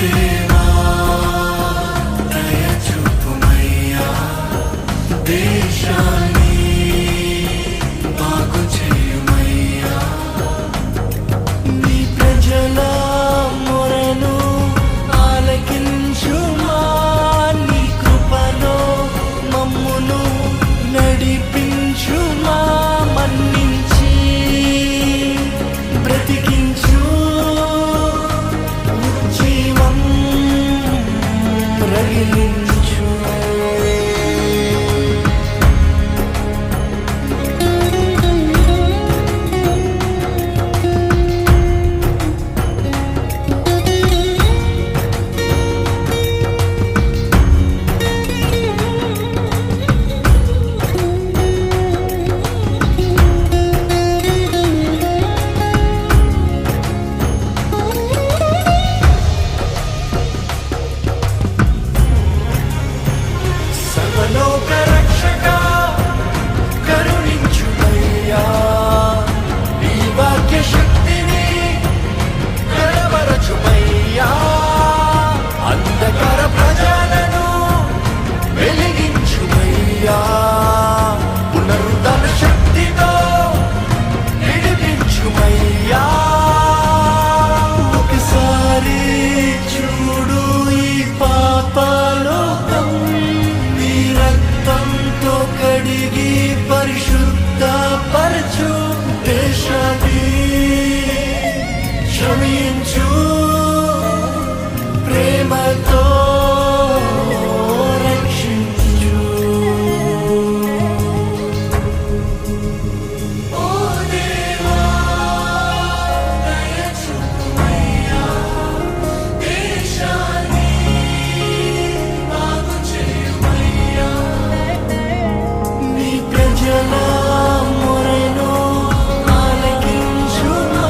దేవా దయ చూపుమయ్యా, దేశాన్ని బాగు చేయుమయ్యా. నీ ప్రజల మొరను ఆలకించుమా, నీ కృపలో మమ్మును నడిపించుమా. మన్నించి బ్రతికించు, జీవం రగిలించు. సర్వలోక రక్షక కరుణించుమయ్యా, నీ వాక్య శక్తిని కనబరచుమయ్యా. అంధకార ప్రజలను వెలిగించుమయ్యా, పునరుద్ధరణ శక్తితో విడిపించుమయ్యా. ఒకసారి చూడు ఈ పాపలోకం, నీ రక్తంతో కడిగి పరిశుద్ధపరచు. దేశాన్ని క్షమించు, ప్రేమతో రక్షించు. ఓ దేవా దయ చూపుమయ్యా, దేశాన్ని బాగు చేయుమయ్యా. నీ ప్రజల మొరను ఆలకించుమా,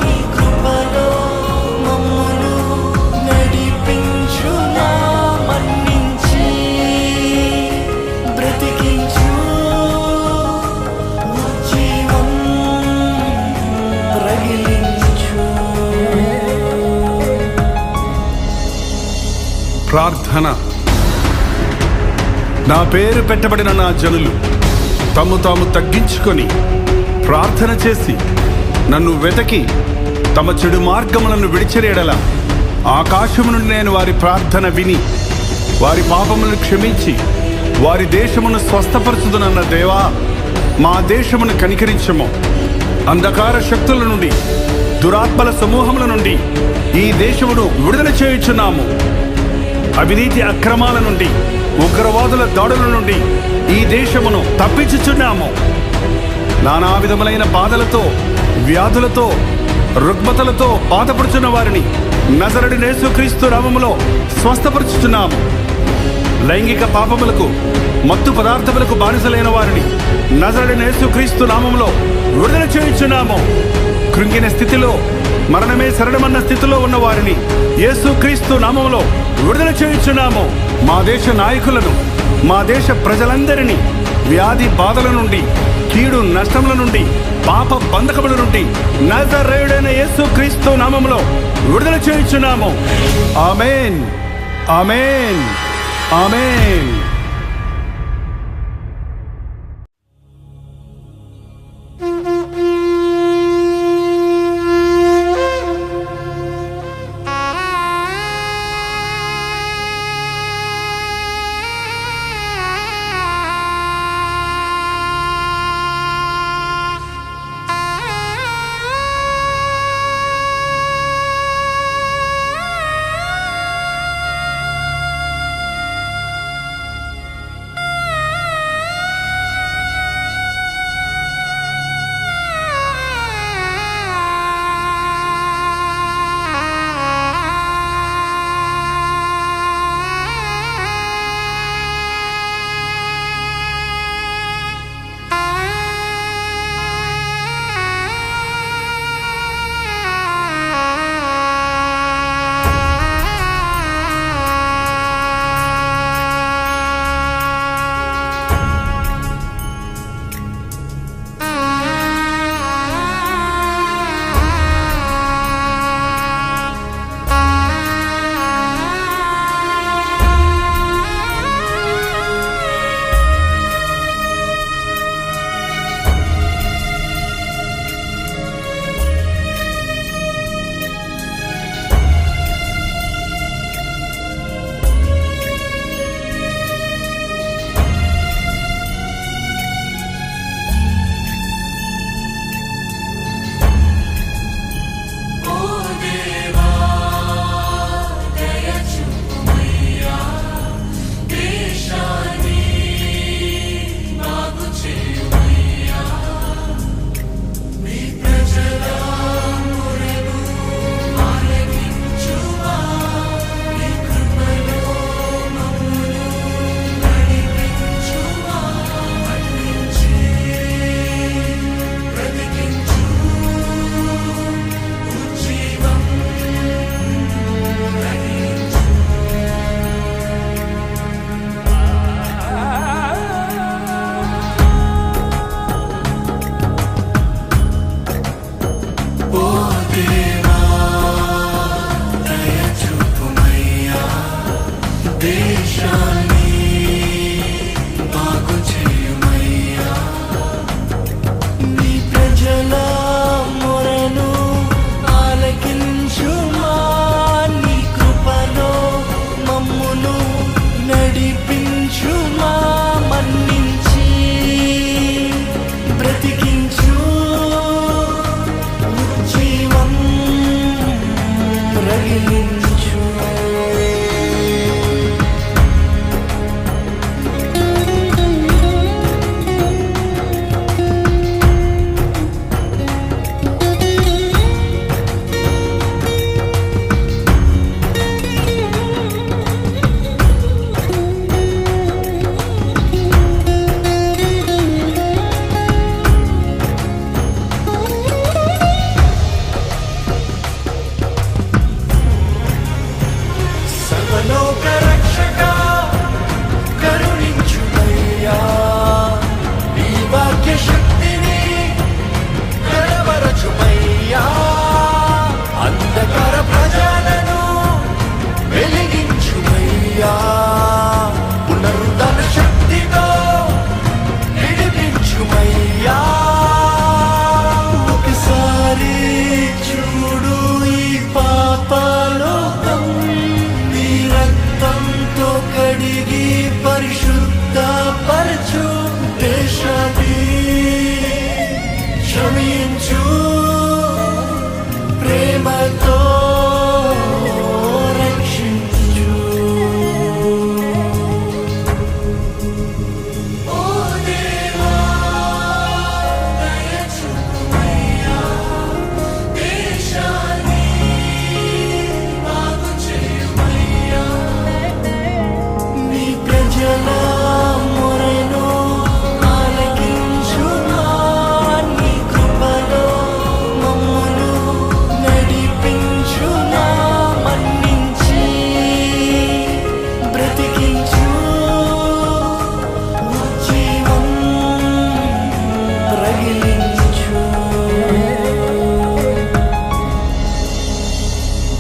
నీ కృపలో మమ్మును నడిపించుమా. మన్నించి బ్రతికించు, జీవం రగిలించు. ప్రార్థన. నా పేరు పెట్టబడిన నా జనులు తమ్ము తాము తగ్గించుకొని ప్రార్థన చేసి నన్ను వెతకి తమ చెడు మార్గములను విడిచిరేడల ఆకాశము నుండి నేను వారి ప్రార్థన విని వారి పాపములను క్షమించి వారి దేశమును స్వస్థపరచుదునన్న దేవా, మా దేశమును కనికరించము. అంధకార శక్తుల నుండి, దురాత్మల సమూహముల నుండి ఈ దేశమును విడుదల చేయుచున్నాము. అవినీతి అక్రమాల నుండి, ఉగ్రవాదుల దాడుల నుండి ఈ దేశమును తప్పించుచున్నాము. నానా విధములైన బాధలతో, వ్యాధులతో, రుగ్మతలతో బాధపడుచున్న వారిని నజరేయుడైన యేసుక్రీస్తు నామములో స్వస్థపరచుచున్నాము. లైంగిక పాపములకు, మత్తు పదార్థములకు బానిసలైన వారిని నజరేయుడైన యేసుక్రీస్తు నామములో విడుదల చేయుచున్నాము. కృంగిన స్థితిలో, మరణమే శరణమన్న స్థితిలో ఉన్న వారిని యేసుక్రీస్తు నామములో విడుదల చేయుచున్నాము. మా దేశ నాయకులను, మా దేశ ప్రజలందరినీ వ్యాధి బాధల నుండి, కీడు నష్టముల నుండి, పాప బంధకముల నుండి నజరేయుడైన యేసుక్రీస్తు నామములో విడుదల చేయుచున్నాము. ఆమేన్, ఆమేన్, ఆమేన్.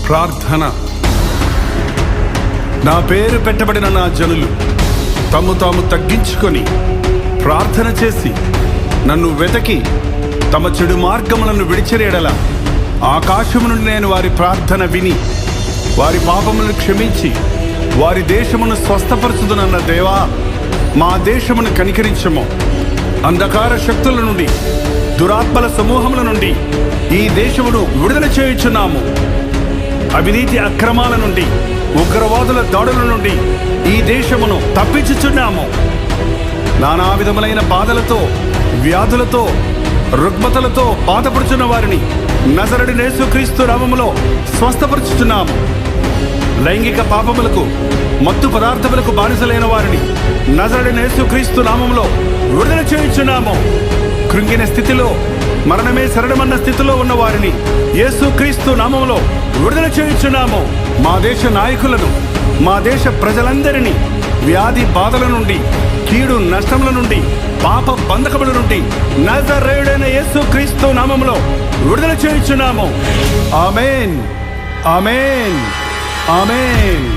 ప్రార్థన. నా పేరు పెట్టబడిన నా జనులు తమ్ము తాము తగ్గించుకొని ప్రార్థన చేసి నన్ను వెతకి తమ చెడు మార్గములను విడిచిరేడల ఆకాశము నుండి నేను వారి ప్రార్థన విని వారి పాపములను క్షమించి వారి దేశమును స్వస్థపరచుదునన్న దేవా, మా దేశమును కనికరించము. అంధకార శక్తుల నుండి, దురాత్మల సమూహముల నుండి ఈ దేశమును విడుదల చేయుచున్నాము. అవినీతి అక్రమాల నుండి, ఉగ్రవాదుల దాడుల నుండి ఈ దేశమును తప్పించుచున్నాము. నానా విధములైన బాధలతో, వ్యాధులతో, రుగ్మతలతో బాధపడుచున్న వారిని నజరేయుడైన యేసుక్రీస్తు నామములో స్వస్థపరచుచున్నాము. లైంగిక పాపములకు, మత్తు పదార్థములకు బానిసలైన వారిని నజరేయుడైన యేసుక్రీస్తు నామములో విడుదల చేయుచున్నాము. కృంగిన స్థితిలో, మరణమే శరణమన్న స్థితిలో ఉన్న వారిని యేసుక్రీస్తు నామములో విడుదల చేయుచున్నాము. మా దేశ నాయకులను, మా దేశ ప్రజలందరినీ వ్యాధి బాధల నుండి, కీడు నష్టముల నుండి, పాప బంధకముల నుండి నజరేయుడైన యేసుక్రీస్తు నామములో విడుదల చేయుచున్నాము. ఆమేన్, ఆమేన్, ఆమేన్.